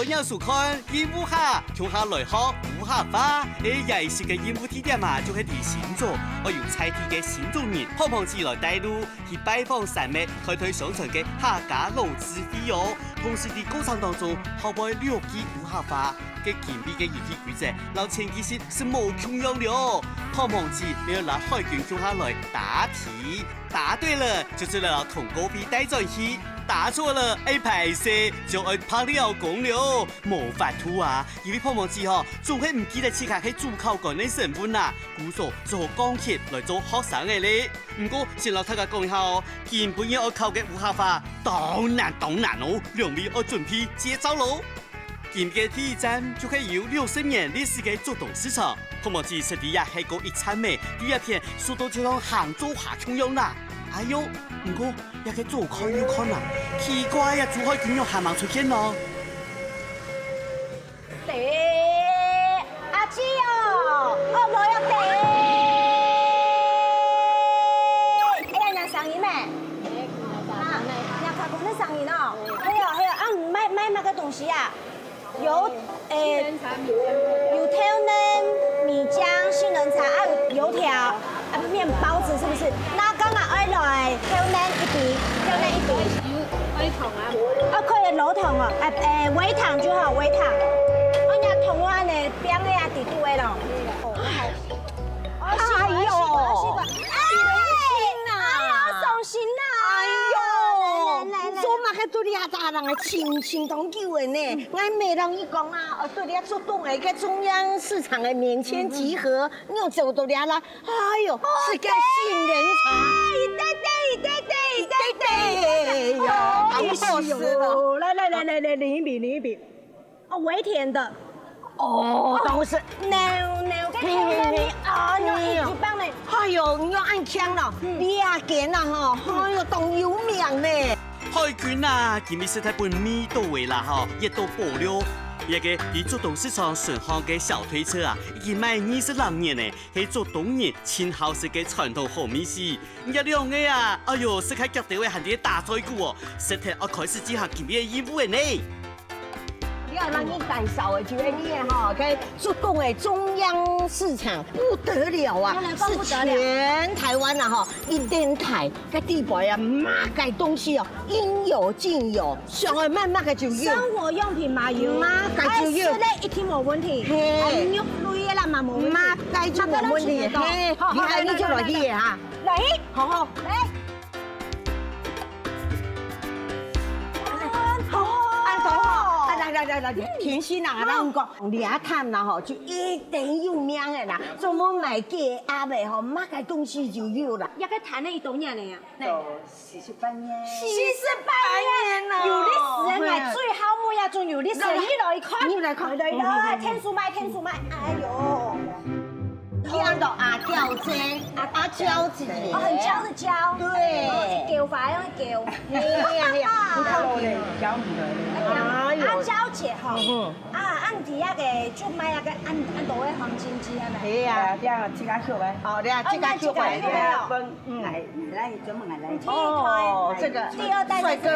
朋友所看，鹦鹉下从下来學烏下花，也是個鹦鹉地點嘛，就係地星座。我由彩地嘅星座人胖胖子來帶路，去拜訪山妹，開推上場嘅客家老子妃哦。同時喺過程當中，後背6支烏下花嘅健美嘅遊戲規則，老前其實是冇重要了。胖胖子你要拿海軍從下來答題，答對了就是來同高飛帶在一起。答錯了，排泄就拍了公了，冇法度啊！因為胖胖子總係唔記得自己係主考官嘅身份啦，故所做鋼鐵來做學生嘅咧。不過先老大家講一下哦，原本要我考嘅烏下花，當然哦，兩位我準備接招咯。今嘅第一站就係有60年歷史嘅竹東市場，胖胖子實地也係個一餐味，第二天速度就向杭州下重用啦。哎呦，不過也可以左看右看啦，奇怪呀，珠海竟然還冇出現咯。地阿姊哦，我冇有地。哎呀，人上癮咩？人卡工的上癮哦。還有，賣個東西啊，油條呢，米漿、杏仁茶，還有油條。麵包子是不是？那剛啊愛來挑呢一筆，挑呢一筆。微糖啊？可以老糖哦，微糖就好，微糖。我nhà同我呢邊個呀地度的咯。哎呦！送心啦！哎呦！做乜喺度啲大人嘅情同久的呢？我每人一講啊，對你做動嘅個中央市場嘅面前集合，你又走到嚟啦！哎呦，是個杏仁茶，對，喲，好吃了！來，淋一筆，哦，微甜的。哦，都是牛嘅甜的啊，你一棒嘞！哎呦，你要按槍咯，2件啊嗬，哎呦，當有名呢。海軍啊，今日是太本味到位啦也都爆料。一個喺竹東市場順行嘅小推車啊，已經賣20年呢，係竹東人親好食嘅傳統好美食。一兩個啊，哎呦，食開腳底位行啲大菜股哦，食睇我開始之下見咩義務嘅呢？你要讓你介紹的，就係你嘅竹東嘅中央市場不得了啊，是全台灣啊一電台嘅地位啊，乜嘅東西哦，應有盡有，上去乜嘅就有。生活用品嘛有，乜嘅就有。室內一定冇問題，係肉類嘅啦嘛冇問題，乜嘅就冇問題。你係你就來去嚇，嚟，好嚟。來，甜心啊，咱講獵探啦吼，就一定有名的啦。專門賣雞鴨的吼，乜嘅東西就有啦。一個談了一多年了呀？都48年。48年啦！有歷史嘅最好冇呀，仲有歷史。你來看，來，天數賣，哎呦！叫做阿膠姐，阿膠子，很膠的膠，對，一叫法用一叫，係啊，你看我嘞，教唔得。阿膠姐吼，按底下嘅就買那個按多嘅黃金雞係咪？係啊，啲啊自家做嘅。哦，啲啊自家做嘅。來專門來。哦，這個第2代帥哥。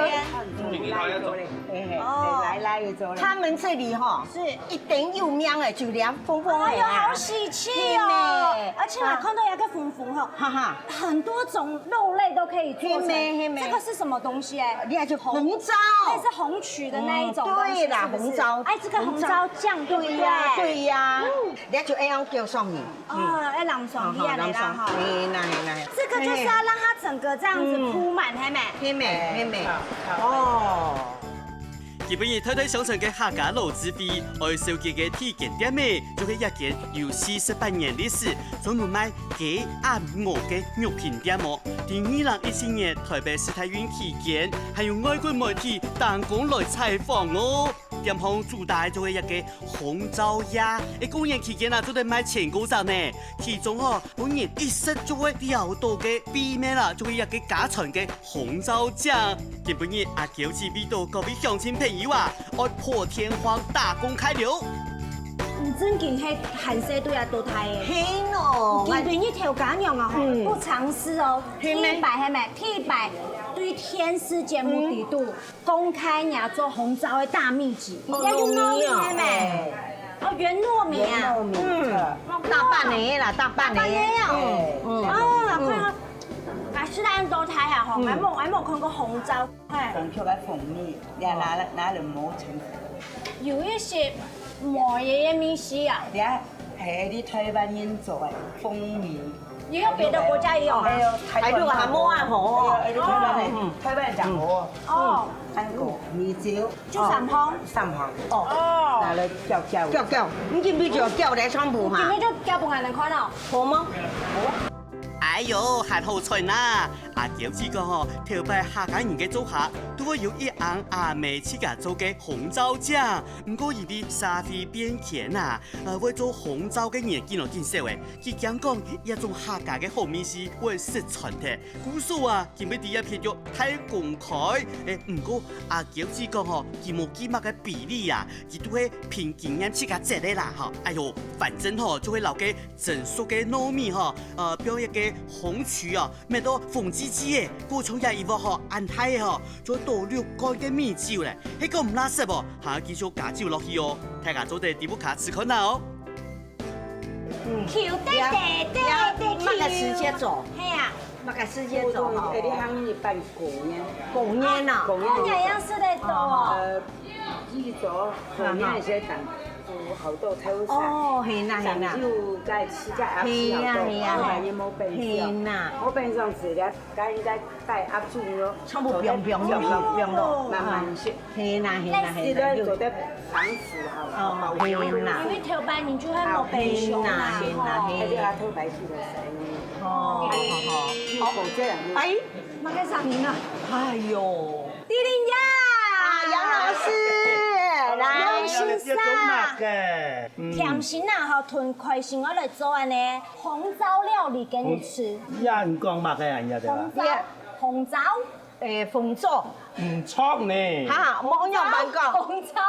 來有做。他們這裡哈是一定有名嘅，就連豐豐哎呦，好喜氣哦！而且我看到有個豐豐哈，哈哈，很多種肉類都可以做成。這個是什麼東西哎？你係就紅糟，那是紅曲的那一種。對啦，紅糟。哎，這個紅糟醬對不對？對呀。你就這樣叫上去。哦，要朗爽啲嚟啦哈。來。這個就是要讓它整個這樣子鋪滿，係咪？美。哦。基本上推推上場嘅客家老子妃，愛手記嘅體檢店咩，就係一間有48年歷史，專門賣雞鴨鵝嘅肉品店喎。喺2014年台北市泰運期間，還有外國媒體當工來採訪哦。店鋪主打就係一個紅糟鴨，公演期間啊，都得賣1000個盞呢。其中本人一食就會料到嘅秘密啦，就係一個家傳嘅紅糟醬。基本上阿嬌子味道各位鄉親朋友啊，愛破天荒大公開了。唔正经迄韩式对啊，倒台的。嘿喏，今天你调干用啊吼，不藏私哦，是咩替白系咪？替白对天师节目底度公开亚洲红糟的大秘籍，哦要用糯米系糯米咪？哦，原糯米啊，大半年啦，大半年。哦，看看，啊，是咱倒台啊吼，还冇看过红糟，哎，红曲嘅蜂蜜，你拿嚟磨成。有一些磨爷爷米西啊，你係啲台灣人做嘅蜂蜜。也有别的国家也有吗？台灣係冇啊好。台灣就好。哦，韓國米酒。就3方。3方。哦。拿嚟攪。叫，你知唔知叫叫嚟倉部嘛？今日就交半人看咯。好嗎？哎呦，還好彩呐！阿喬子講吼，頭擺客家人嘅組合都會有一行阿妹自家做嘅紅糟醬，唔過伊啲沙飛變甜呐，會做紅糟嘅年見落見少嘅，佢講一種客家嘅好米絲會失傳嘅，故數啊，見俾第一片肉太公開，唔過阿喬子講吼，佢冇幾乜嘅比例啊，佢都係憑經驗自家做嘅啦，嗬，哎呦，反正吼就會留嘅成熟嘅糯米嗬，表一嘅紅曲啊，咩都紅滋滋嘅，古從也以為嗬安泰嘅嗬，再倒6乾嘅米酒咧，迄個唔垃圾喎，下繼續加酒落去哦，大家做啲底部卡吃看啦哦。Q 對，乜嘅時間做？係啊，乜嘅時間做？嗰啲香葉辦過年。過年啊！過年。我樣樣識得做哦。預咗過年些等。好多偷食，哦，係啦係啦，就在吃只鴨翅好多，但係冇冰箱，冇冰箱時咧，梗係在帶鴨煮咯，全部冰咯，慢慢食，係啦係啦係啦，做得防腐好，係啦，因為頭擺年就係冇冰箱啦，係啲鴨頭擺住嚟食，哦，好這樣，哎，乜嘅聲音啊？哎呦，丁丁呀，楊老師，來，楊先生。甜心啊，吼囤開心我來做安尼紅糟料理給你吃。人講乜嘅人呀？對吧？紅糟，鳳爪，唔錯呢。嚇，冇用辦過，紅糟，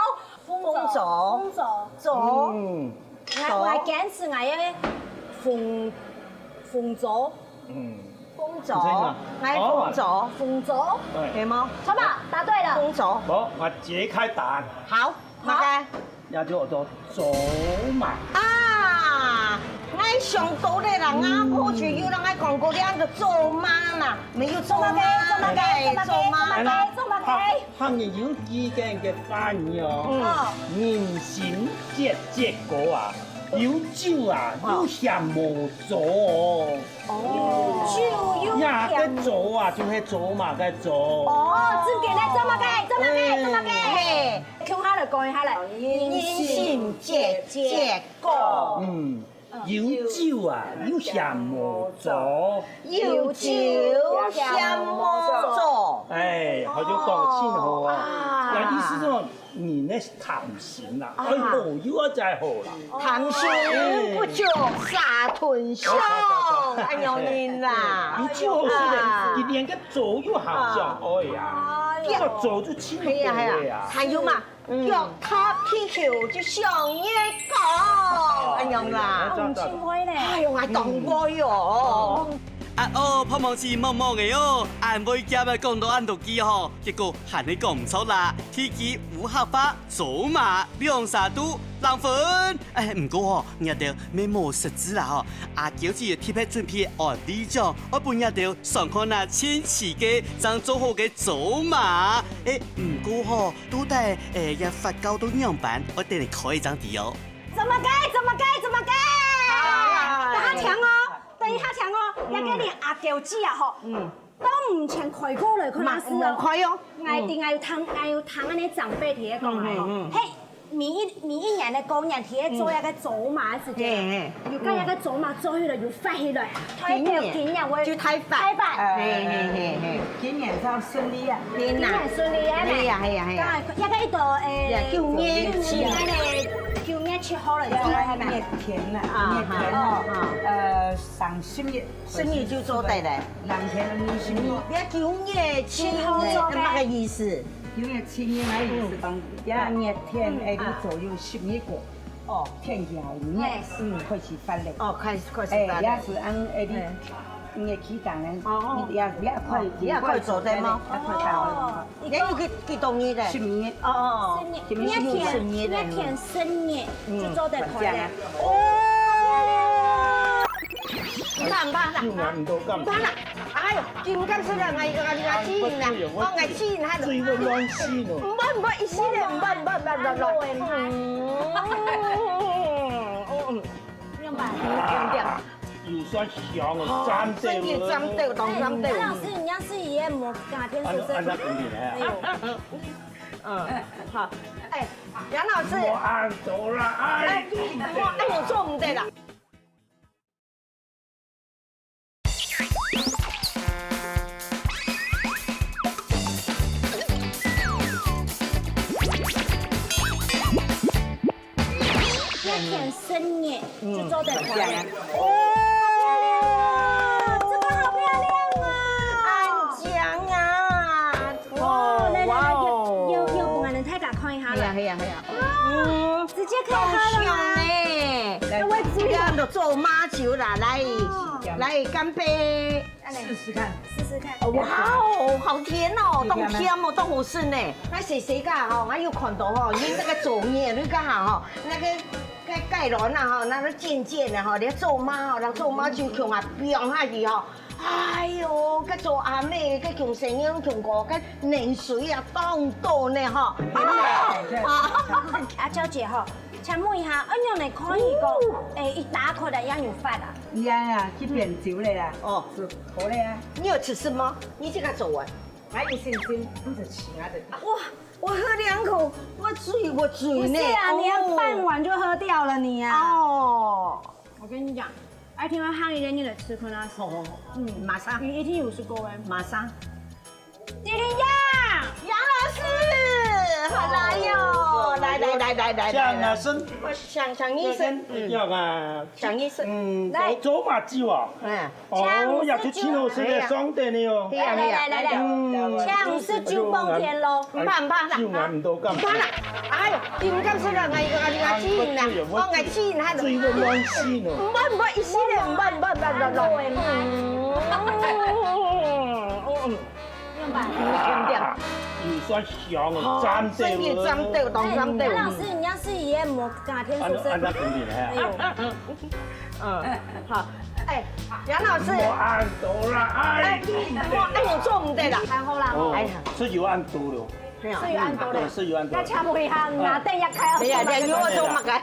做，我還堅持我嘅鳳爪，鳳爪，鳳爪，係嗎？錯吧？答對了。鳳爪，好，我解開答案。好，乜嘅？也叫做走馬。啊！我上島的人啊，好似有人喺講過啲叫做媽啦，沒有做媽，他們有幾間嘅翻譯哦，人心結果啊，有酒啊，有鹹無做哦。酒呀，個做啊，就係做馬嘅做。哦，真嘅咧，做乜嘅？聽下嚟講下嚟，人心結果。有酒啊，有鹹無做。有酒香無做。哎，佢就講清楚啊。那意思說你那是貪心啦，哎呦，又再好啦。貪心不就殺豚胸，哎呦你啦！你就是的，你連個走又好像，哎呀，這個走就清楚了呀。還有嘛，腳踏皮球就像一個，哎呦啦！唔清威咧。哎呦，我當過喲。啊哦，泡泡子毛毛嘅哦，按每家咪講到按到幾嗬，結果喊你講唔錯啦，天機無合法，走馬兩沙都浪粉，哎唔過哦，日條咩冇實質啦嗬，阿喬子貼喺準備按呢張，我半日條上看那千詞嘅，爭做好嘅走馬，唔過嗬，都係日發交到樣板，我哋嚟開一張地哦。怎麼計？大強哦！等一下強哦，一個連阿喬子啊吼，都唔請開過來，佢那是哦。開哦，我定要談安尼長輩提嘅講嚟，嘿，每一年的工人提做一個走馬時間，要加一個走馬做起來要發起來，睇條件又會就太發，今年就順利啊，今年順利啊，係啊，一個叫咩切好嚟做係咪？熱天啦，上10月就做得嚟2天的10月，你9月7號做乜嘅意思？ 9月7日嘅意思講，一熱天喺度做要10月過。哦，片起来里面，开始发力。哦，开始哎，也是按你的启动的，你也快做的吗？哦，你有去动你的？是面的。哦，你要填生叶，就做得快的。唔怕唔怕啦，唔到咁。唔怕啦，哎呦，金刚出来，我剪啦，我剪喺度。水温暖死咯。唔好，一時咧，唔好，用吧。又算香哦，沾到。真嘅沾到，當沾到。老師，你要是也冇加天數按那公里呢？好，哎，楊老師，我按到啦，哎，我做唔得啦。填生叶就做得快了。这个好漂亮啊！安江啊！来，有不能太敢看一下了。係啊，直接可以喝了吗？我主要就做馬球啦，來乾杯，試試看。哇哦，好甜哦，當甜哦，當好順呢。那細個吼，我有看到吼，你那個做嘢你個哈吼，那個芥蘭啊吼，那個漸漸的吼，你做馬吼，人做馬就強啊飆下去吼。哎呦，佮做阿妹，佮強成樣強個，佮冷水啊當到呢吼。阿嬌姐哈，請問一下，安樣嚟可以講，一打開來讓你發啊？呀，去變酒嚟啦。哦，是好嘞啊。你有吃什麼？你這個做完。我一身身不是其他的。哇，我喝兩口，我醉不呢。是啊，你要半碗就喝掉了你啊。哦，我跟你講，愛聽我喊一點，你得吃困難。馬上，一天有10個哎。馬上。丁楊老師，好來喲！來，向啊生，向醫生，要啊，向醫生，做馬酒啊，哦，入去青島市嘅雙店呢哦，來，搶59蹦天咯，唔怕啦，酒眼唔到咁，唔怕啦，哎呦，點解出來我剪啦，我剪喺度，水温暖死咯，唔好，一時咧，唔好，用吧。又算香哦，沾到，真嘅沾到，當沾到。老師，你要是也冇加天數按那公里呢？好，哎，楊老師，我按到啦，哎，我做唔得啦，然後啦，是有按到咯，是有按到的，是有按到。那請問一下，拿燈一開，係啊，你我做乜嘅？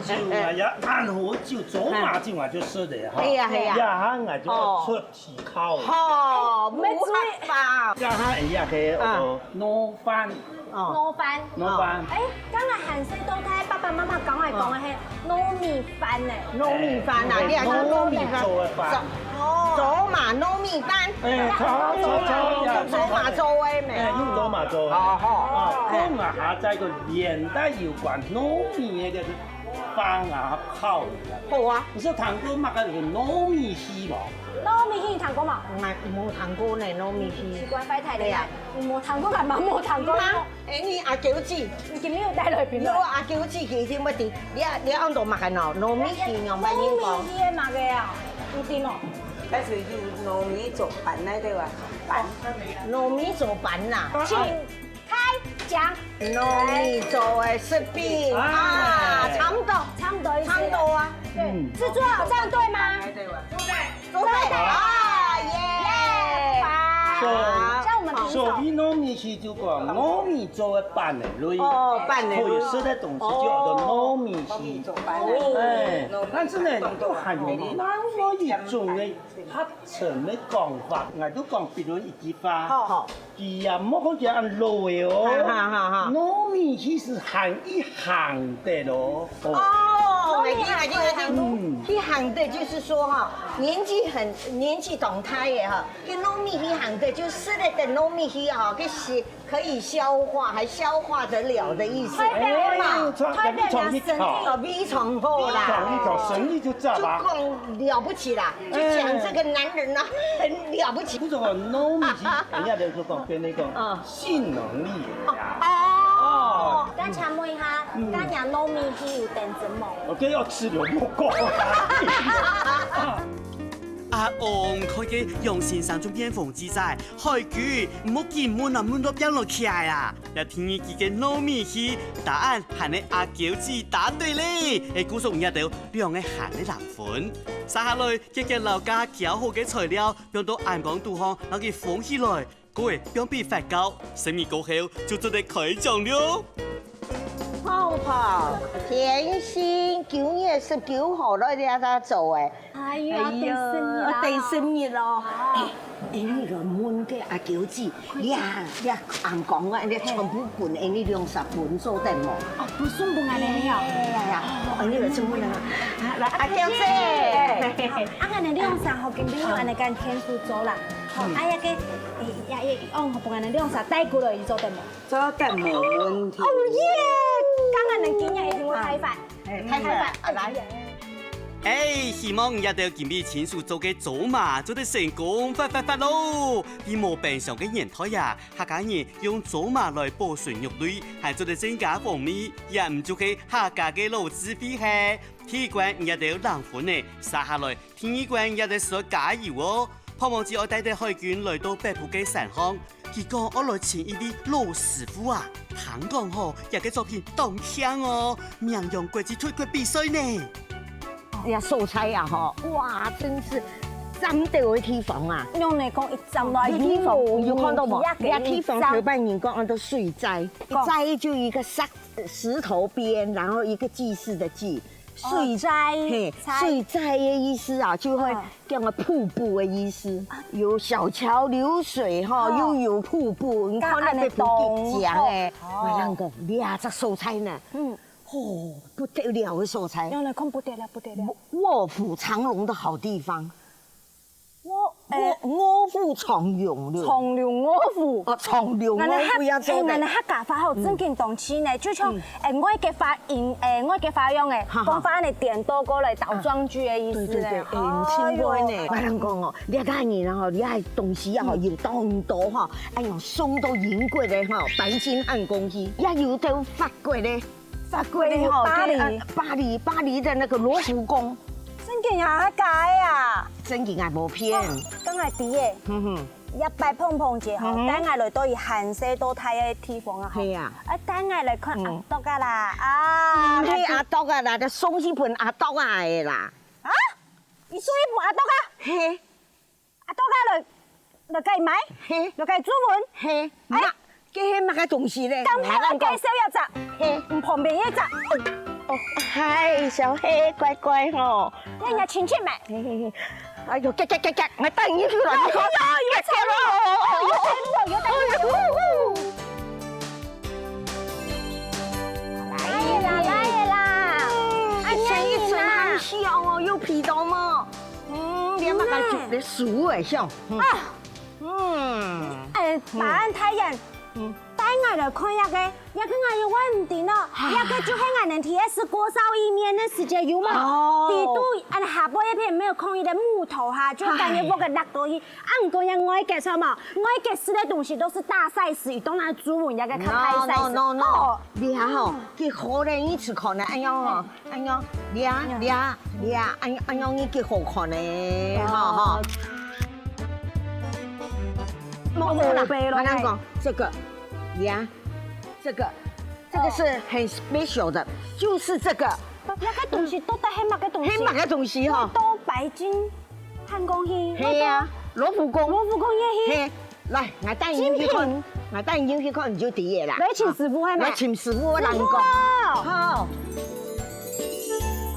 就呀，按好酒走馬酒啊，就是的哈。係啊，呀，我就出氣口。好，冇辦法。呀，哎呀，係攞飯。糯飯。哎，剛才韓式都睇爸爸媽媽講係講嘅係糯米飯呢。糯米飯啊，你係講糯米飯。做嘅飯。走馬糯米飯。走馬做嘅咩？用走馬做。咁啊，下在個年代有關糯米嘅飯啊烤。好啊。你說堂哥買個糯米稀冇？糯米稀糖果嘛？唔係冇糖果呢，糯米稀。奇怪，快睇你啊！冇糖果係嘛？冇糖果。誒，你阿九子，你見唔見有帶來邊我阿九子其實乜啲，你按度買嘅喏，糯米稀我咪應講。糯米稀買嘅啊，唔掂哦。但是用糯米做飯呢對吧？糯米做飯啦。請開講。糯米做嘅食餅啊，差唔多啊。對，製作好這樣對嗎？做對啊，耶！像我們平所常。以糯米稀就講糯米做嘅飯嚟類，飯類可以吃的東西就叫做糯米稀。哎，但是呢，都還有那麼一種嘅合成嘅講法，我都講比如一句話，佢啊唔好講按路嘅哦，糯米稀是含一行的咯。哦，我聽，一行的就是說哈，年紀動態嘅哈，跟糯米一行的，就吃了的糯米稀哈，是可以消化，還消化得了的意思。快點講一套，米蟲好啦，講一套生意就炸就吧。講了不起啦，就講這個男人啊，很了不起。不是講糯米稀，人家就講跟你講性能力呀。哦，刚请问下，刚养糯米鸡有等真冇？我今要吃牛肉锅。阿翁佢嘅楊先生做邊縫之仔，開句唔好見滿啊滿到邊落起來啊！又聽佢嘅糯米雞，答案係你阿喬子答對咧，誒估數唔一定，兩個行嘅難款。接下來一個老家較好嘅材料，用到眼光度行，攞佢放起來，各位兩邊發酵，生米過後就做得開醬了。泡泡甜心9月19號都你阿做誒。哎呀，第生日咯！你個滿嘅阿喬子，你硬講啊，你全部本你20本做得冇？哦，不算本嚟嘅呀。你個做乜啦？來阿喬子，我哋200號經理用安尼間天數做啦。哎呀個，用學本安尼200帶過來做得冇？做得冇問題。哦耶！今日能見日一定會開飯，開飯，來。希望你一定要見面親手做嘅祖麻做得成功，發咯！啲冇病上嘅年代呀，客家人用祖麻來保存肉類，係做得增加風味，也唔做嘅客家嘅老智慧係。第一關你一定要冷款呢，接下來第二關一定需要加油哦。盼望住我帶啲海軍來到北部嘅山鄉，結果我來請一位老師傅啊，聽講嗬，有個作品當香哦，名揚國際推廣比賽呢。呀，素菜呀，嗬，哇，真是針對嘅地方啊！用嚟講一針來地方，有看到冇？一地方台灣人講都水災，災就一個石頭邊，然後一個祭祀的祭，水災，水災的意思啊，就會叫我瀑布的意思，有小橋流水哈，又有瀑布，你看那邊不講誒，我講2隻素菜呢。哦，不得了的素材，用來看不得了，不得了。臥虎藏龍的好地方。臥虎藏龍了。藏龍臥虎。哦，藏龍臥虎要做的。我客家話好正經動詞呢，就像我嘅發音我嘅發音誒，講法嚟點多過嚟倒裝句嘅意思咧。很輕快呢。我能講哦，你家人啊，你係東西啊，要當多哈，哎呦，送到英國嘅哈，白金漢宮去，也有到法國咧。法國哈，巴黎的那個羅浮宮，真嘅也假啊？真嘅係冇騙，梗係啲嘅。一拜碰碰節吼，帶我來到以韓式多睇嘅地方啊！係啊，帶我來看阿篤噶啦啊！係阿篤啊啦，就送一盤阿篤啊嘅啦。啊？你送一盤阿篤啊？係。阿篤啊來計買？係。來計租門？係。哎。這係乜嘅東西咧？剛才我介紹一隻，唔旁邊一隻。哦，係小黑乖乖吼。人家親戚咪？哎呦，夾，我帶你去啦！有車咯！來啦！一層很香哦，有皮刀嗎？你乜嘅你數誒香？答案太陽。帶我來看一個我有問題咯，一個就係我能提示鍋燒意麵的時間有嘛？地都下播一片沒有空餘的木頭哈，就感覺我個辣東西，唔講人愛嘅什麼，愛嘅吃的東西都是大 size，當然煮碗一個開 size。No，你好，佢可能一次可能咁樣哦，咁樣，你咁樣你幾好看咧，哈。冇啦，我跟你講，這個，這個是很 special 的，就是這個。那個東西都得黑乜嘅東西？黑乜嘅東西哈？都白金漢宮去。係啊，羅浮宮也去。來，我帶你去看，我帶你去看你就第一啦。來請師傅係咪？來請師傅，我跟你講。好。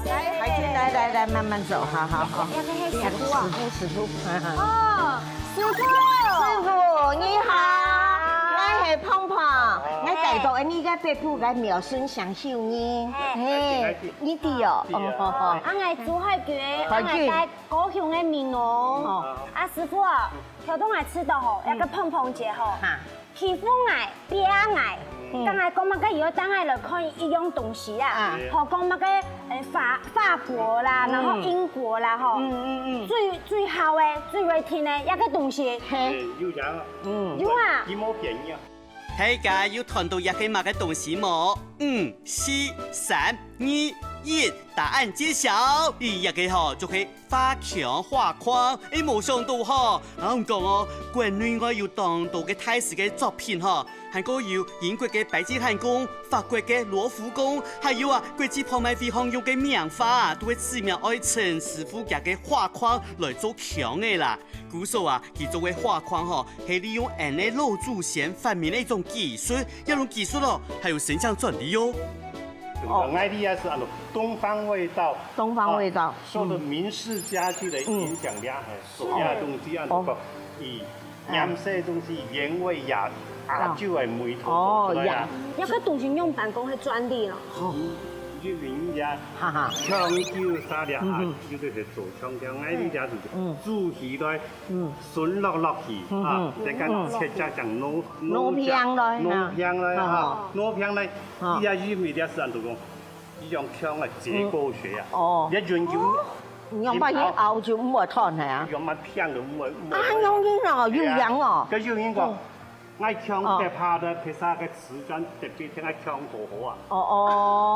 來，慢慢走，好。要跟黑師傅啊？黑師傅。哦，師傅。師傅你好，我係胖胖，我帶到你個北部嘅苗順祥秀呢。嘿，你哋哦，我係煮海卷，我係帶高雄嘅麵哦。啊師傅啊，條東係吃到吼，一個碰碰節吼，皮膚癌、邊癌。剛才講乜嘅？如果等下來看一樣東西啊，學講乜嘅？法國啦，然後英國啦，吼，最好嘅、最 rating 嘅一個東西。有獎啊，有啊。一毛便宜啊。大家有看到一係乜嘅東西冇？5、4、3、2、1，答案揭曉。一個嗬就係花牆畫框。冇想到嗬，我講哦，國內外有當道嘅大師嘅作品嗬，還個有英國嘅白金漢宮、法國嘅羅浮宮，還有國際拍賣會常用嘅名畫，都會指明愛陳師傅家嘅畫框來做牆嘅啦。據說佢做嘅畫框嗬，係利用俺哋老祖先發明嘅一種技術，一種技術咯，還有生產專利喲。愛麗也是按照東方味道，東方味道，受到明式家具的影響咧，所有東西按照以顏色東西原味亞洲嘅味道出來啊。一個東西用辦公嘅專利咯。就人家搶救啥咧啊，就是做搶救，愛麗家就是煮起來，順落去啊，再講切只將攞片來啊，攞片來，依家因為啲人都講，依種槍係結構學啊，一研究。用把嘢熬就唔會燙係啊？用把片就唔會。用煙哦，有氧哦。佢有煙個。愛槍特拍的，其實個瓷磚特別聽愛槍好好啊。哦，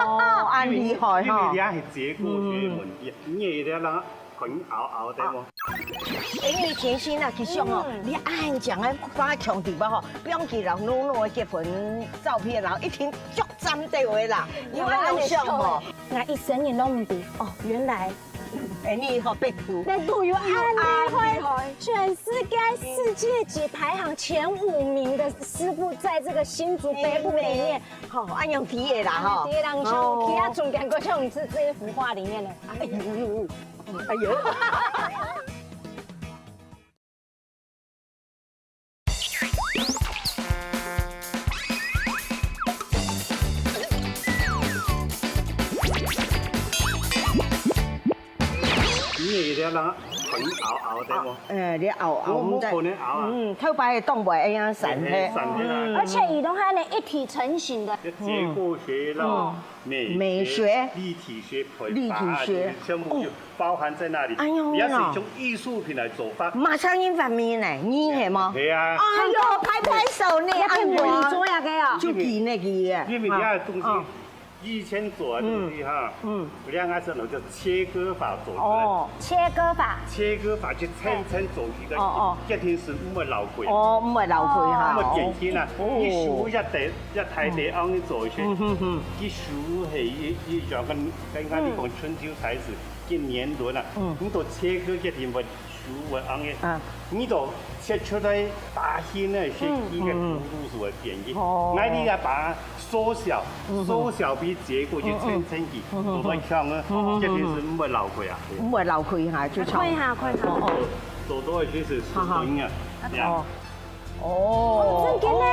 安厲害因為啲係結構學問題，你哋啦很熬得喎。因為甜心啊，其實哦，你按講嘅花牆地方嗬，不用記然後攞結婚照片，然後一聽足針地位啦，因為好像哦，我一生年都唔知哦，原來。你好被圖，那都有安利會，全世界級排行前5名的師傅，在這個新竹北部裡面，好按用體驗啦哈。體驗讓像其他中間國像你是這幅畫裡面的，哎呦，哎呦。你哋啦很熬得喎。你熬唔可能熬啊。偷白凍袂會樣散開。而且移動它呢一體成型的。結構學啦，美學、立體學、全部就包含在那裡。哎呦，也是一種藝術品來做法。馬上印發面呢，你係嗎？係啊。哎呦，拍手呢，按摩做呀嘅啊。就記那個。因為啲東西。以前做的東西哈，兩個是那個切割法做出來。哦，切割法就層做起來，一定是唔會流潰。哦，唔會流潰哈。咁啊，電線啊，一數一睇地安去做出，一數係一樣跟啱你講春秋才子嘅年輪啊，你都切割一定會數會安嘅，你都切出來大型的些一個弧度數嘅變異，那你要把縮小比結構就層級，做到強啊，一定是唔會流潰啊。唔會流潰下，最長。看下。做到就是順啊。哦，真嘅咧，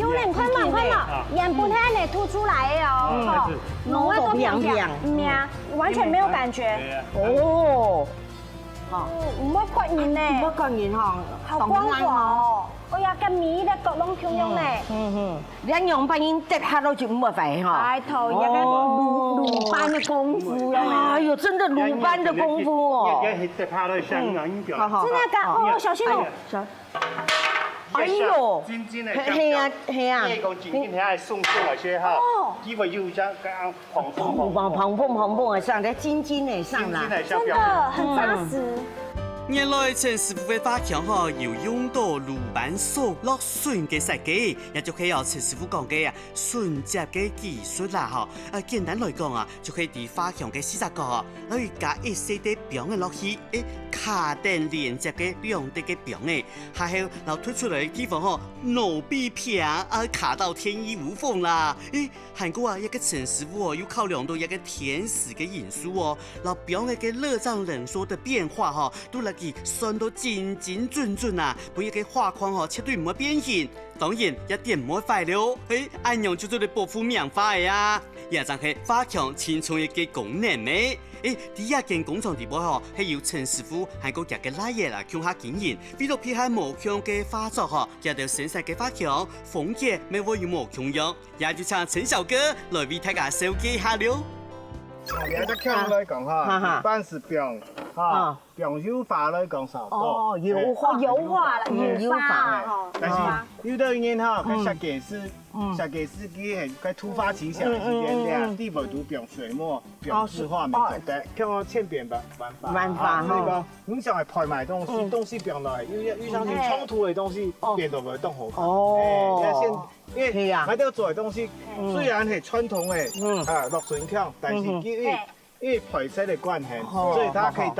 有人快嘛，眼部睇嚟凸出來哦，濃嘅都平平，完全沒有感覺。哦，唔會刮眼咧，唔會刮眼嗬，好光滑哦。哎呀，個米咧角攏強用咧。你用把煙滴下到就唔會肥嗬。拜託，一個魯班嘅功夫啊！哎呦，真的魯班的功夫哦。真的噶，哦，小心哦。哎呦，係啊，呢個真係係送嚟先哈，因為要將咁砰的上來，尖的上來，真的很扎實。原來陳師傅嘅花牆嗬，要用到魯班鎖落榫嘅設計，也就係陳師傅講嘅榫接嘅技術啦嗬。簡單來講就係啲花牆嘅四十角，可以加一些啲邊嘅落去，卡定連接嘅兩啲嘅邊嘅，還有然後推出嚟嘅地方腦比平卡到天衣無縫啦。韓國一個陳師傅要考量到一個天時嘅因素然後邊嘅熱脹冷縮的變化都嚟算到精準啊，每一個畫框絕對唔會變形，當然一點唔會壞了。按樣就做嚟保護名畫呀，也就係花牆其中一個功能咩？第一件工廠地步係由陳師傅喺個日嘅拉嘢啦，強下經營，為咗配合無強嘅畫作也就生產嘅花牆風格咪會有無強樣，也就請陳小哥來為大家紹介下了。从两只腔来讲哈，一般是用哈用油画来讲少多。哦，油画油画但是有的人哈，佢设计师佢係佢突發奇想之間咧，地方都用水墨、用字畫沒做得，叫我千變萬化。所以講，你想係拍賣東西變來，遇上啲衝突嘅東西變到會更好看。哦，因為我哋做嘅東西雖然係傳統嘅落水腔，但是因為配色的關係，所以它可以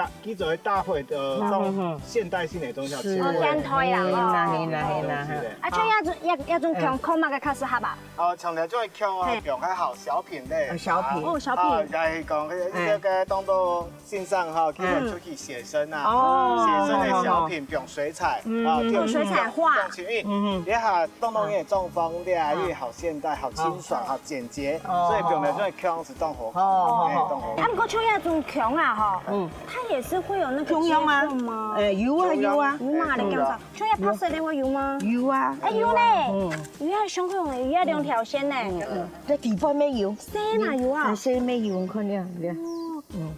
搭配這種現代性的東西。現代啦，係像一種強控嘛嘅卡士盒啊。從來做腔啊，用喺好小品咧。小品哦，小品。係講呢個當到線上哈，叫人出去寫生啊，寫生嘅小品用水彩用水彩畫。你下東嘅中風啲因為好現代、好清爽、好簡潔，所以用來做腔是當好。不過像那種腔啊，哈，它也是會有那個中央嗎？有啊。有嘛？你講啥？像那拍攝的話有嗎？有啊。有呢，有啊，上空的，有啊兩條線呢。在底部沒有。線哪有啊？線沒有，看見。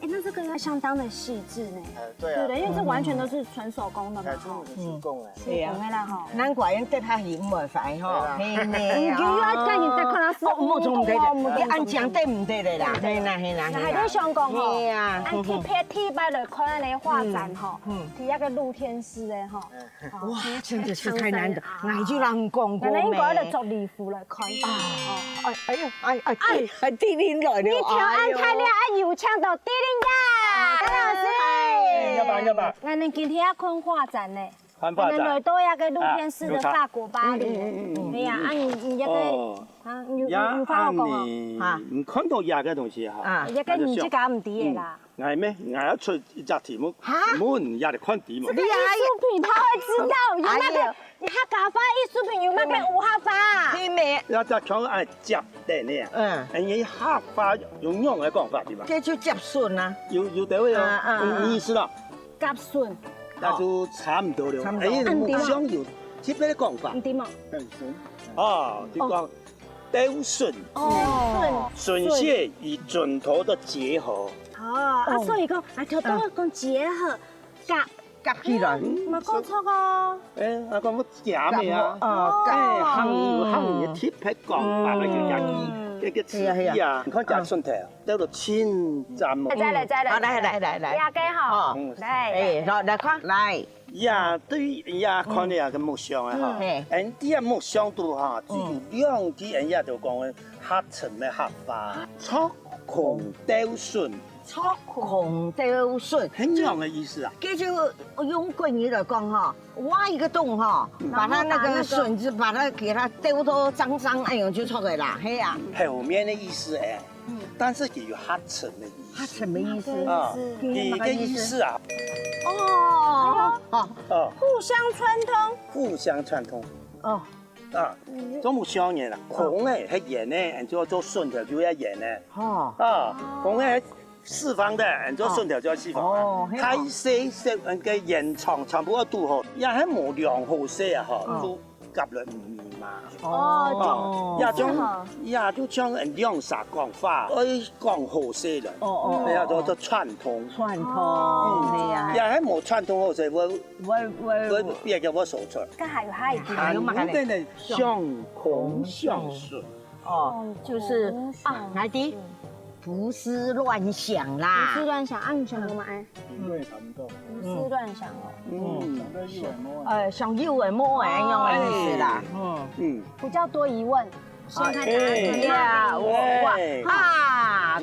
哎，那這個要相當的細緻呢。對對的，因為這完全都是純手工的嘛。手工嘅。係啊。係啦哈。難怪人對他係唔會快哈。係呢。有啊，趕緊再看他手。冇錯唔對嘅，你按獎對唔對的啦？係啦。係啲上講吼，係啊。按貼擺來看那個畫展吼，第一個露天式的吼。哇，真的是太難得，我就讓講過咩？應該嚟做禮服來看。弟弟來了。你調按太亮，按油槍到弟弟呀，張老師。要吧。我哋今天要看畫展呢。看畫展。我哋來到一個露天式的法國巴黎。係呀，你一個有法國講啊？唔看到廿個東西哈。一個唔知搞唔掂嘅啦。係咩？我要出一隻題目，門也得看題目。這個藝術品他會知道，有那個客家話藝術品有那個有客話。係咩？有隻講係夾定呢。你客話用用嘅講法對吧？這就夾筍啊。有對位哦，意思啦。夾筍。那就差唔多了。木箱有特別嘅講法。點啊？就講刀筍。筍屑與準頭的結合。所以講條刀講結合夾起來。唔係講錯個。我講乜夾咩啊？行嘅特別講法，叫一個詞啊。你看夾筍頭，叫做千針木。嚟。來。廿幾號。來看，來。對看呢個木箱啊哈，啲啊木箱度哈，只有兩啲人也就講嘅黑層嘅黑花，戳孔刀筍。戳孔刀筍，很樣嘅意思啊。這就用貴語來講哈，挖一個洞哈，把它那個筍子，把它給它丟到髒，哎呦就出來啦，係啊。後面的意思但是佢有黑層嘅意思。黑層嘅意思啊，一個意思啊。互相串通。互相串通。做木箱嘢啦，孔係圓咧，做筍條就要圓咧。孔係四方的，做筍條就係四方。太細嘅延長全部都好，也係冇量好細啊，都夾落唔密嘛。也就將兩啥講法，講好細啦。你又做串通。也係冇串通好細，我別叫我數出。咁還有下一句。還有呢，相孔相筍。就是來啲。胡思亂想啦！胡思亂想，你想過嗎？對，差唔多。胡思亂想想有誒冇誒樣嘅意思啦。比較多疑問，先看答案。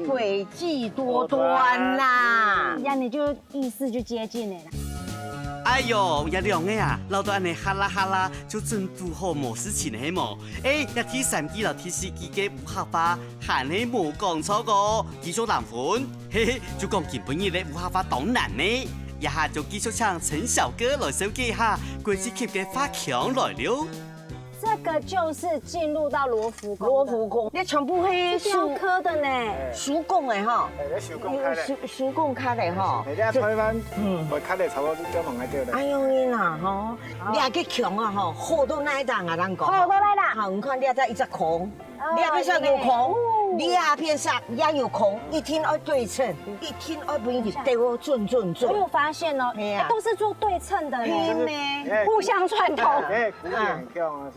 詭計多端啦！你就意思就接近你啦。哎呦，一兩個啊，鬧到安尼哈啦，就真拄好冇事情係冇。一睇3機就睇4機嘅烏客話，閒係冇講錯個，繼續談款，就講根本嘢咧烏客話當然呢，一下就繼續請陳小哥來手機下，國際級嘅花強來了。這個就是進入到羅浮宮。羅浮宮，你全部係雕刻的呢，手工嘅哈，手工卡的哈。你睇台灣，我卡的差不多都mon喺度啦。哎呦你呐哈，你係個強啊哈，好到哪檔啊？咱講。好到哪檔？好，你看你睇一隻孔，你係邊上個孔？两片纱也有空，一天要对称，一天要不一对我准。我有发现哦，都是做对称的嘞，互相串通。哎，古典很漂亮，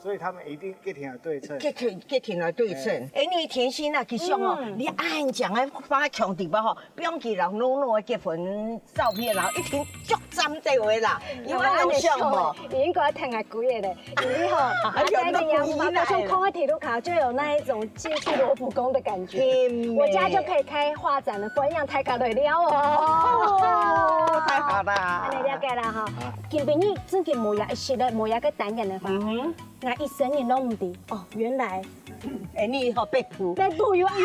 所以他们一定给挺对称。给挺来对称。哎，你甜心啊，其实哦，你按讲的发强地方吼，不用给人弄的结婚照片，然后一天足针这位啦，因为有像吼，你应该听下贵的嘞，因为吼，在那阳光高雄空的铁路卡就有那一种接触罗浮宫的感觉，我家就可以开画展了，分享太高的料哦。太好了，安尼了解啦哈，今晡日最近无也是咧，无也个单人的话，我一生也拢唔知哦，原来。哎，你好被捕，有安利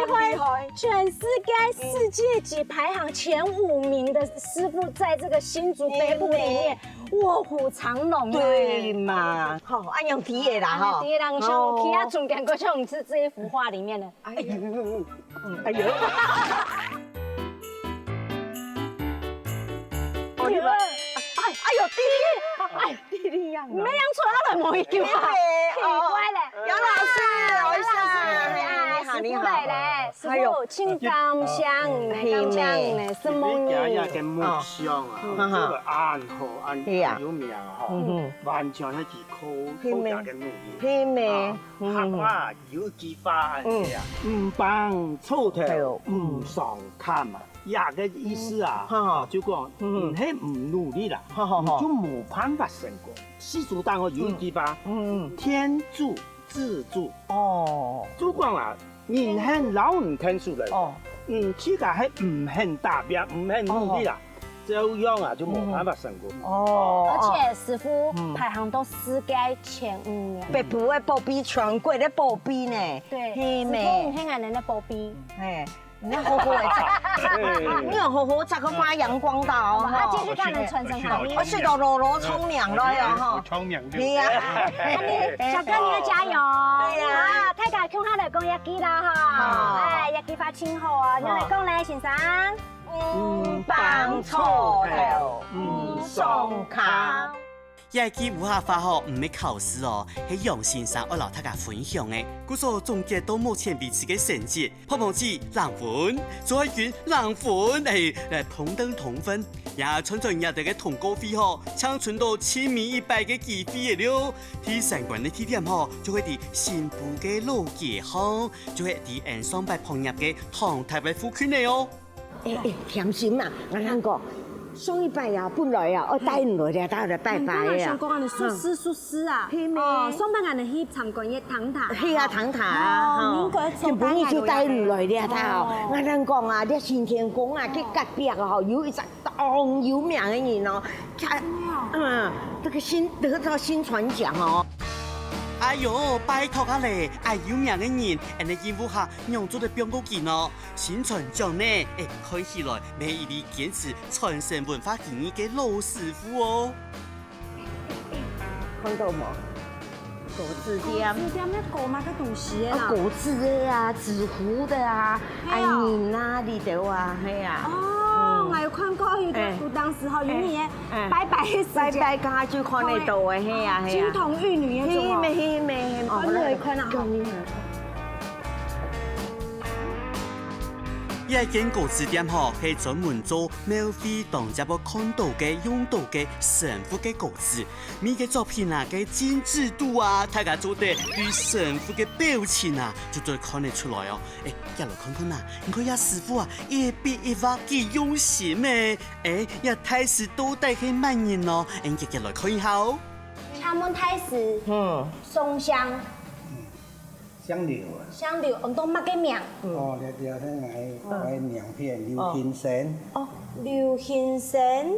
会，全世界级排行前5名的师傅，在这个新竹北部里面卧虎藏龙。对嘛？好，按样第一啦哈。第一人像其他中间过像是这一幅画里面的。哎呦，哎呦。弟弟呀，没养出来了，某一句话，奇怪嘞。杨老师，你好，师傅，请感谢你，感谢你，什么呢？这个木箱啊，这个暗号按有名吼，完全係靠家嘅努力。係咩？客話有幾花嘅，唔幫粗頭，唔上看嘛。呀嘅意思啊，就講唔係唔努力啦，就冇辦法成功。世俗當我有一句話，天助自助。哦，就講啊。人肯老唔肯輸嚟，自家係唔肯達標，唔肯努力啦，這樣啊就冇辦法成功。而且師傅排行都世界前5名，北部的保庇全國的保庇呢？對，師傅唔係俺哋的保庇。哎，你好好的擦，你要好好擦個發揚光大哦。啊，繼續看你傳承行業。我是到羅羅聰明了呀哈。聰明啲。係啊，小哥你要加油。對啊，大家向下來講一記啦哈。哎，一記發清好啊，你嚟講咧，先生。唔幫粗頭，唔送卡。也記有下發吼，唔係考試哦，係楊先生我留大家分享嘅。故所總結到目前彼此嘅成績，泡泡子兩分，左海軍兩分，嚟同等同分。也存在人哋嘅通告費吼，搶存到1,100嘅機費嘅了。啲相關嘅地點吼，就係啲新埔嘅老街巷，就係啲沿上擺旁入嘅唐台嘅富區嚟哦。甜心啊，我諗過。上一拜啊，本來啊，我帶唔來咧，帶嚟拜拜啊。上個人哋屬師啊，哦，上班人哋去參觀一堂塔。係啊，堂塔啊，根本你就帶唔來咧，他哦。我諗講啊，啲新天宮啊，佢隔壁啊，有一隻當有名嘅人哦，這個得到新傳獎哦。哎呦，拜託下咧，有名嘅人，人哋應付下讓做得變高見咯。新傳獎呢，看起來每一位堅持傳承文化技藝嘅老師傅哦。看到冇？果子店。果子店咩果嘛個東西啊？果子的啊，紙糊的啊，銀啊，呢度啊，係啊。我有看過有當時候有嘢拜拜嘅時間，拜拜家就看得到嘅，係啊係啊。金童玉女嗰種。咩，我嚟看啊。一間果子店吼，係專門做廟會當日要看到嘅、用到嘅神父嘅果子，每個作品啊嘅精緻度啊，大家做得對神父嘅表情啊，就都看得出來哦。一路看看啊，你看呀師傅啊，一筆一畫幾用心誒，呀太師都帶去萬人咯，一來看一下哦。他們太師，松香。香柳啊，香柳，我都乜嘅名？哦，你睇我名片劉hin生。哦，劉hin生，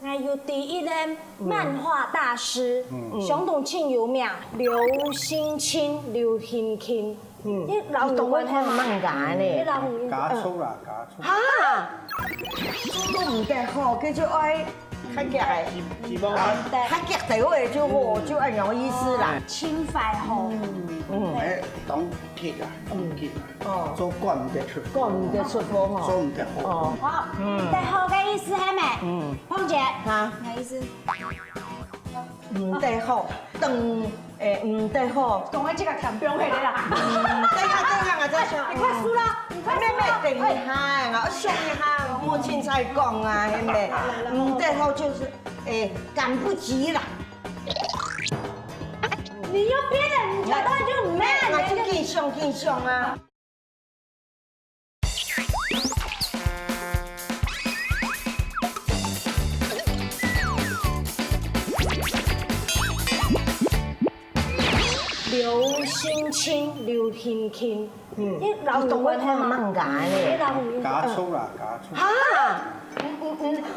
我有第一任漫畫大師，相當清有名，劉興清、劉興清。啲老動會看漫畫咧。假粗啦，假粗。嚇，都唔得好，叫做愛。客嘅，客嘅地位就好，就按樣意思啦。清快好，當鐵啊，做乾唔得出，乾唔得出貨嗬，做唔得好。好，得好嘅意思係咪？鳳姐，嚇，咩意思？唔得好，唔得好，讲的这个强标系的啦。等下啊，再说。你快输了，你快输了。等一下啊，我想一下，母亲才讲啊，係咪？唔得好就是趕不及啦。你又别人，你当然就唔咩，我就見上啊。刘心清，刘心清，啲老動畫睇唔解咧。加粗啦，加粗。哈，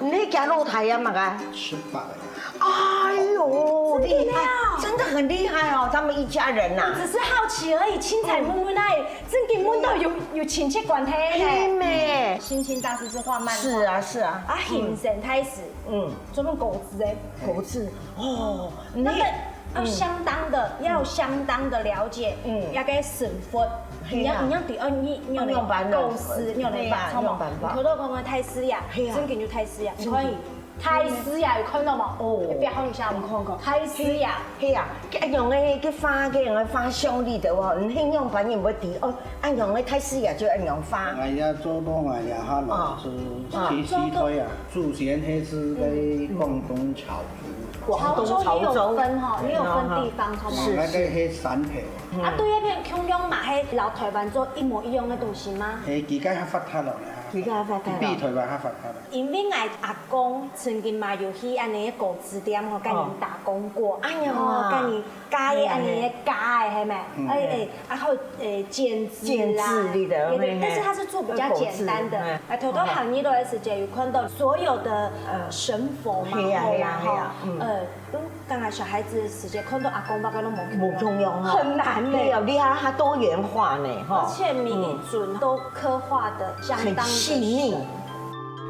你行露台啊嘛个？ 18了。哎呦，厉害，真的很厉害哦，他们一家人呐。只是好奇而已，青彩妹妹那里真跟阮都有亲戚关系嘿嘞。妹，心清大师是画漫画。是啊是啊。啊，形成开始，专门狗子诶，狗字哦，那个要相当的，要有相当的了解，要给省分。你要第二，你有那构思，你有那把，好冇？头头讲的太师呀，真跟就太师呀，你可以。太师呀，有看到冇？哦，别看一下，我看。太师呀，係啊，用嘅花嘅用嘅花香里頭哦，唔興用反而唔會啲哦，按用嘅太師呀就按用花。哎呀，做多我呀，哈老师提起推啊，祖先係是喺廣東潮州。潮州也有分哈，也有分地方，好冇？是。那個係山皮。啊，對一片恐龍嘛，係老台灣做一模一樣嘅東西嗎？係而家發達落嚟。 比台灣還發達。因為我阿公曾經嘛有去安尼個果汁店吼，跟人打工過，哎呀，跟人加嘅安尼加嘅係咪？然後剪紙啦，但是它是做比較簡單的。頭頭行業的時間有看到所有的神佛嘛，都剛才小孩子的時間看到阿公爸爸都冇重用，很難嘞，厲害，它多元化呢，而且每一尊都刻畫的相當。 細膩。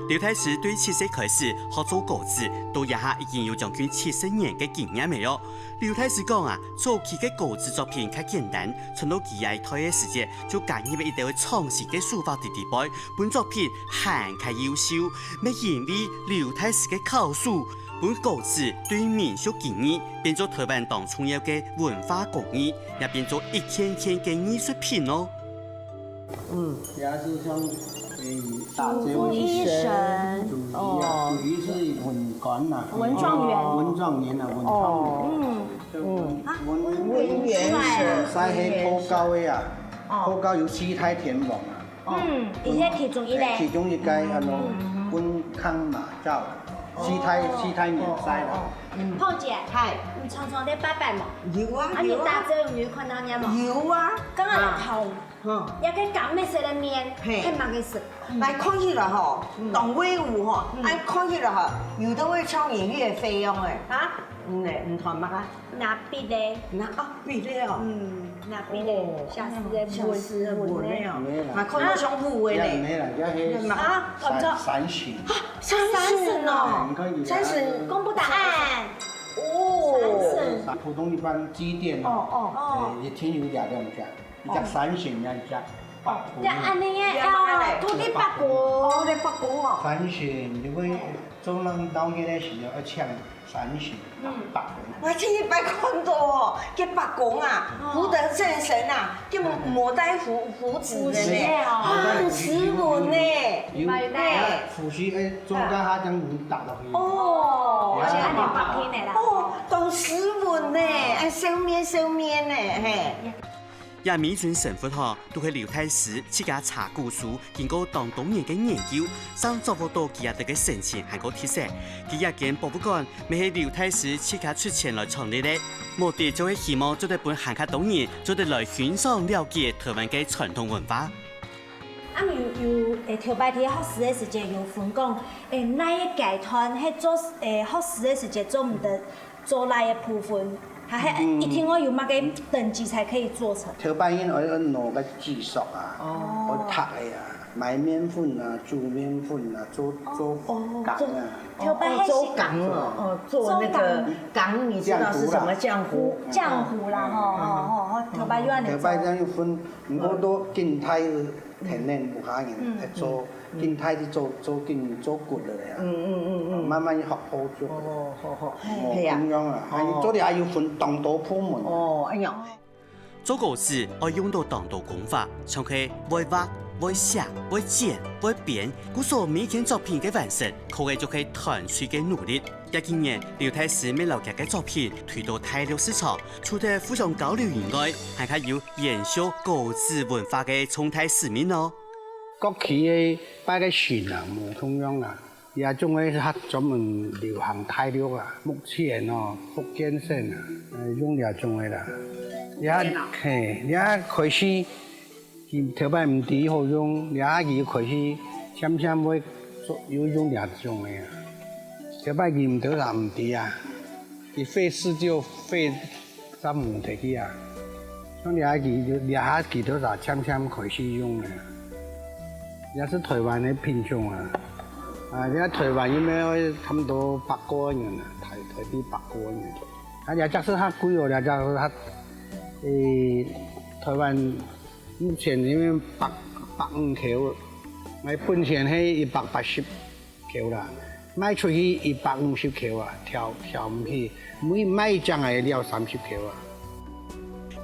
劉太師對7歲開始學做果子，到一下已經有將近70年嘅經驗未有。劉太師講啊，早期嘅果子作品較簡單，從到幾廿台嘅時節就加入一定會創新嘅書法地位，本作品還較優秀。咩因為劉太師嘅考書，本果子對民俗技藝變做台灣當重要嘅文化工藝，也變做一件件嘅藝術品咯。也是像。 朱醫生，哦，朱醫是文官呐，文狀元，文狀元啊，文狀元，文元是，晒係普教的啊，普教有四大天王啊，而且其中一個，其中一個文康馬照，四大年晒啦。胖姐，係，你常常在拜拜嘛？有啊，啊，你打這有沒有看到你嘛？有啊，剛剛有頭，一個港妹食的面，係蠻嘅食。 來看起來吼，當威武吼，按看起來吼，有的會唱音樂費用誒。啊？唔同乜啊？拿筆咧？拿筆咧哦。拿筆咧，下次嘅文咧。啊，看到上戶嘅咧。咩嚟？啊，三旬。三旬哦。三旬公布答案。哦。三旬。普通一般幾點啊？一天有兩隻，一隻三旬，一隻。 呀，安尼嘅要土地八股，土地八股哦。三旬，如果做人到嘅咧時候要唱三旬八股。我前一擺看到哦，叫八股啊，福德正神啊，叫牡丹福子的呢，很斯文呢。有扶持誒，中間下將門搭落去。哦，而且安尼白天的啦。哦，懂斯文呢，按收面呢，嘿。 也每尊神佛吼，都係劉太師自家查古書，經過當多年嘅研究，想抓獲到佢日嘅神情係個特色。佢日間博物館，咪係劉太師自家出錢來創立咧，目的就係希望做得本行客多人，做得來欣賞了解台灣嘅傳統文化。啊，有頭擺天學時嘅時間有分講，哪一個團喺做學時嘅時間做唔得做哪一部分？ 還一天我有乜嘅等級才可以做成？頭擺因我要攞個技術啊，我讀嘅啊，買麵粉啊，煮麵粉啊，做糠啊。頭擺係做糠哦，做那個糠，你知道是什麼漿糊？漿糊啦，吼，頭擺要安尼做。頭擺咁要分，唔好多健態天然不下嘅，做健態啲做骨嚟啊。慢慢學好做。哦，好，咁樣啊，係做啲還要分當道鋪門。哦，哎呀，做果子要用到當道功法，像係會畫、會寫、會剪、會編，故所每件作品嘅完成，靠嘅就係團隊嘅努力。今年劉太師未留佢嘅作品推到大陸市場，除咗互相交流以外，還係有延續果子文化嘅重大使命哦。國企嘅擺個船啊，唔同樣啊，也種嘅係專門流行大陸啊。目前哦，福建省啊，用呢種嘅啦，也係也開始，佢頭擺唔知好用，也佢開始漸會有用呢種嘅啊。頭擺佢唔到就唔知啊，佢費事就費三五提起啊，所以也佢都就漸開始用嘅。也是台灣的品種啊，人家台灣因為差唔多100個人啊，台幣100個人，也就是較貴哦，也就是較台灣目前因為150條，我本錢係180條啦，賣出去150條啊，跳唔起，每賣一張係了30條啊。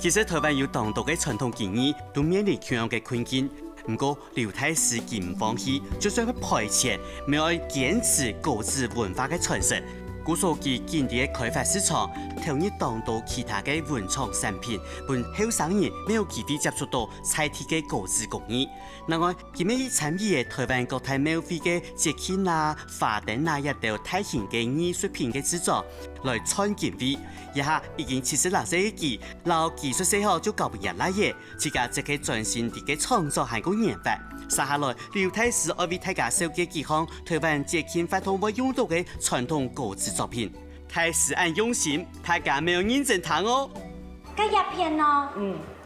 其實台灣有當道嘅傳統技藝，都面臨同樣嘅困境。不過劉太師佢唔放棄，就算佢賠錢，咪要堅持果子文化嘅傳承。故所佢堅定嘅開發市場，投入當道其他嘅文創產品，本後生人沒有機會接觸到在地嘅果子工藝。另外，佢咪參與嘅台灣國泰廟會嘅節慶啊、花燈啊，亦都大型嘅藝術品嘅製作，來創建會。一下已經70歲嘅佢，老技術細後就搞不入來嘢，自家即係專心地嘅創作係個研發。接下來，劉太師要為大家紹介幾項台灣節慶活動會用到嘅傳統果子作品。太師按用心，大家沒有認真聽哦。這一片哦，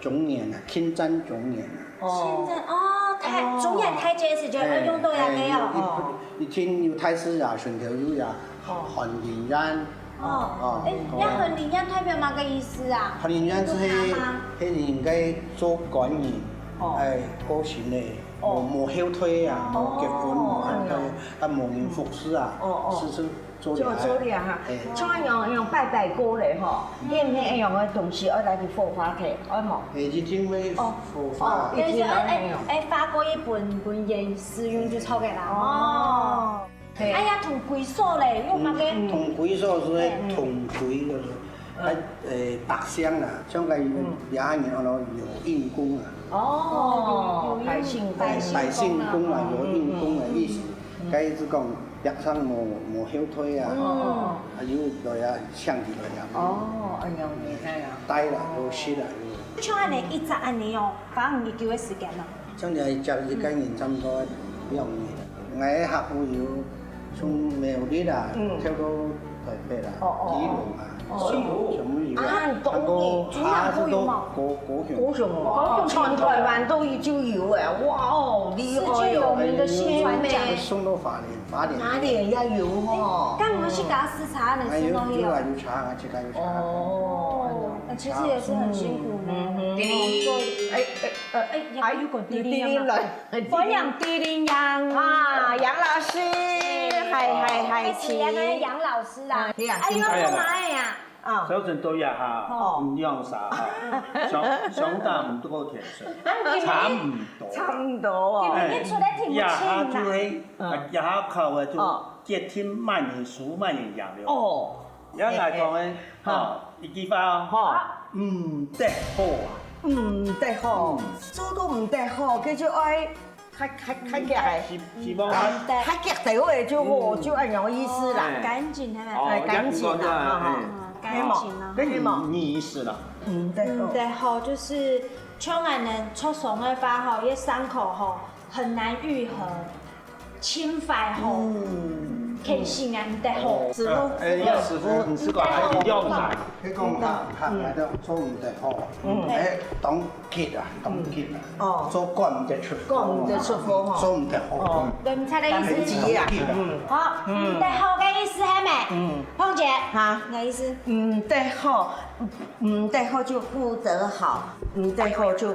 中年啊，清真中年啊。清真哦，中年太節時就要用到呀嘅哦。以前有太師啊，順條有呀，韓連煙。哦，一韓連煙代表乜嘅意思啊？韓連煙係應該做官員，過錢嘅。冇後退啊，冇結婚，冇後退，冇人服侍啊，是做啲哈。像用拜過嚟嗬，啲唔係用嘅東西，我嚟去火化佢，我冇。以前會火化。跟住發過一本嘢使用就抄嘅啦。哦。哎呀，同歸所咧，用乜嘅？同歸所是同歸嗰種，白香啊，將佢廿年我攞有印功啊。哦，百姓公啊，有印功嘅意思，佢是講白生冇後退啊，有來啊，向住來啊。哦，哎呀，你睇啊，呆啦，有死啦，有。像安尼一集安尼哦，花5日嘅時間咯。將嚟一幾年差唔多2年，我喺客戶要從苗栗啊，跳到台北啦，基隆啊。什麼有啊？他是都高雄，全台灣都就有誒，哇哦，厲害有名的宣傳咩？送到花蓮也有嗬。但我去搞視察呢，是都有。有查，我去搞有查。哦，其實也是很辛苦的。還有個滴滴來，歡迎滴滴楊啊，楊老師，係是那個楊老師啦。哎呦，幹嘛呀？小陣都呀嚇，唔用啥嚇，上大唔多甜水，差唔多啊。你出來聽不清啦。一下靠嘅就接聽萬年書、萬年楊了。哦，有人講嘅嚇，一句話嚇，唔得好啊，唔得好，做都唔得好，叫做愛。太夾希望太夾地位就按樣意思啦，趕緊係咪？趕緊啦，趕緊啦。跟你意思啦。唔得好，就是像俺們出爽的話吼，一傷口吼很難愈合，侵犯吼，天性啊唔得好。師傅，唔是講係要難，佢講拍嚟到做唔得好，當結啊，做乾唔得出貨，做唔得好。對唔差的意思啊，好，唔得好嘅意思係咪？鳳姐嚇，咩意思？唔得好就不得好，唔得好就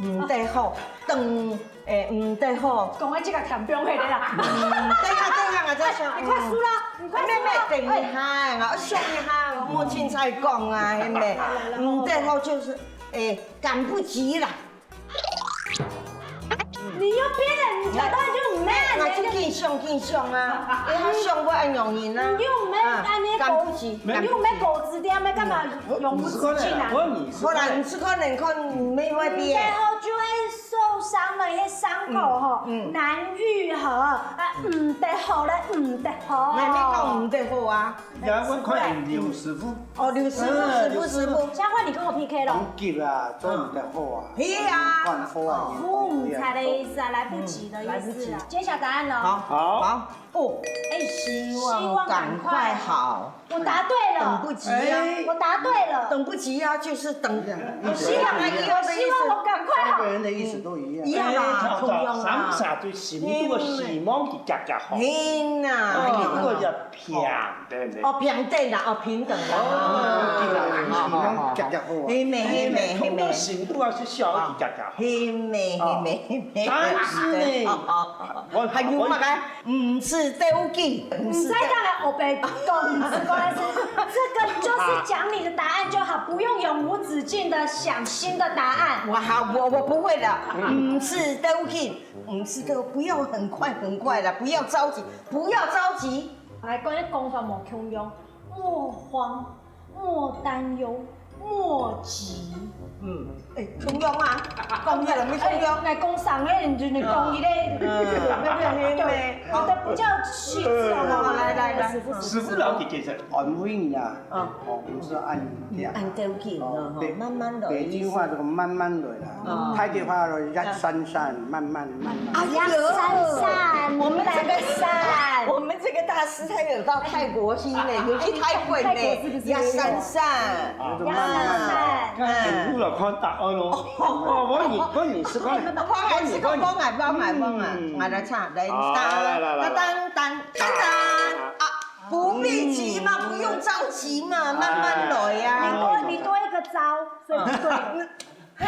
唔得好，唔得好。講我即個強標係你啦。對啊，我知你快输了，你快输了。妹等一下啊，我想一下，母亲才讲啊，妹，最后就是赶不及了。你又别人，你挑到就唔咩？我就见上啊，因为上我按容易啊。你又唔咩安尼狗，你又唔咩狗子点咩干嘛用不自尽啊？后来唔是可能看没外边。最后就会受伤了，那伤口吼难愈合啊，唔得好咧，唔得好。那你讲唔得好啊？呀，我看刘师傅。哦，刘师傅。现在换你跟我 PK 了。讲急啊，做唔得好啊。是啊。换好啊。不唔猜的意思啊，来不及的意思啊。揭晓答案了。好。哦，希望赶快好。我答对了。等不及啊！我答对了。等不及啊，就是等。希望我赶快好。每个人的意思都一样。一样啊，同样啊。啥对心里个希望就夹夹好。天哪！这个叫平等的。哦，平等啦，哦，平等啦。哦，夹夹好啊。黑妹。心都要是小一夹夹好。黑妹。但是呢，我还有乜嘅？唔是斗技，你再讲来欧北讲，不是过来是这个就是讲你的答案就好，不用永无止境的想新的答案。我不会的，唔是斗技，唔是斗，不要很快的，不要着急。来，关于功法莫穷用，莫慌，莫担忧，莫急。穷用啊，讲嘢啦，咩穷用？来讲上咧，你讲伊咧，我的不叫气质好不好？来，师傅了解就是安慰你啊，不是按你按斗技咯，慢慢来。北京话这个慢慢来啦，泰国话说一闪闪，慢慢。闪，我们来个闪。我们这个大师他有到泰国去呢，有去泰国呢，要闪闪。看路了。看答案咯，我你是看，帮我来唱，来当啊，不必急嘛，不用着急嘛，慢慢来呀。你多一个招，所以不对。嘿，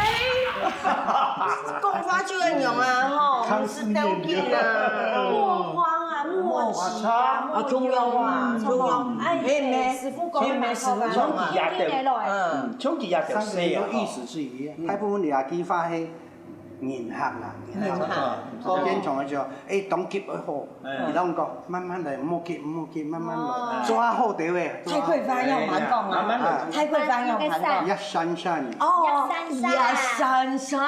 功法就要用啊，吼，不是斗技啊。莫慌啊，莫急啊，中用啊，中用。哎，师傅讲的好吧？冲击也就三个人的意思是一样。大部分牙机发现银行啦，我经常就当急好，伊拢讲慢慢来，唔好急，慢慢来，抓好对位。太快发用蛮讲啊，太快发用蛮讲。一闪闪。哦，一闪闪。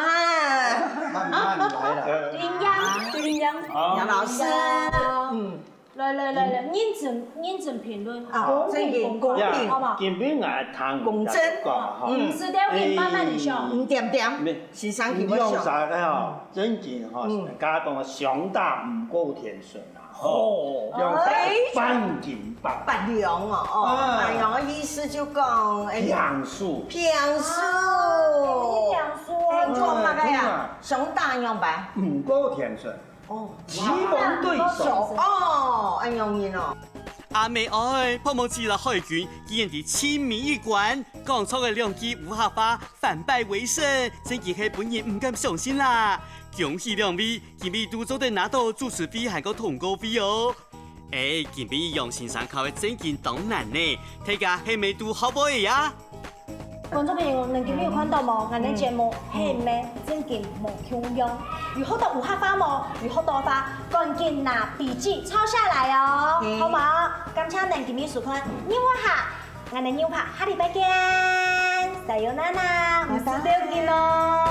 慢慢来了。云阳，杨老师，来，认真评论，公平，好不好？根本也谈公正，是的，会慢慢的上，点，是上去用啥个吼？真正吼，家当上大唔过天顺啊！用半斤八两哦，八两的意思就讲两数，讲那个呀，上大用吧，唔过天顺。棋逢对手按容易哦。阿妹哎，碰碰起了海军，竟然伫亲民一关，讲出的2句武侠话，反败为胜，真嘅係本人唔敢相信啦！恭喜2位，今日都做得拿到主持费还有通告费哦。今日用先生考的真件当难呢，大家係咪都好不嘅呀？观众朋友，恁今日有看到无？俺哋节目係咩正經無窮用，如學到武俠法冇？如學到法，趕緊拿筆記抄下來哦，好冇？感謝恁今日收看牛下，俺哋牛拍下禮拜見，加油娜娜，我哋再見咯。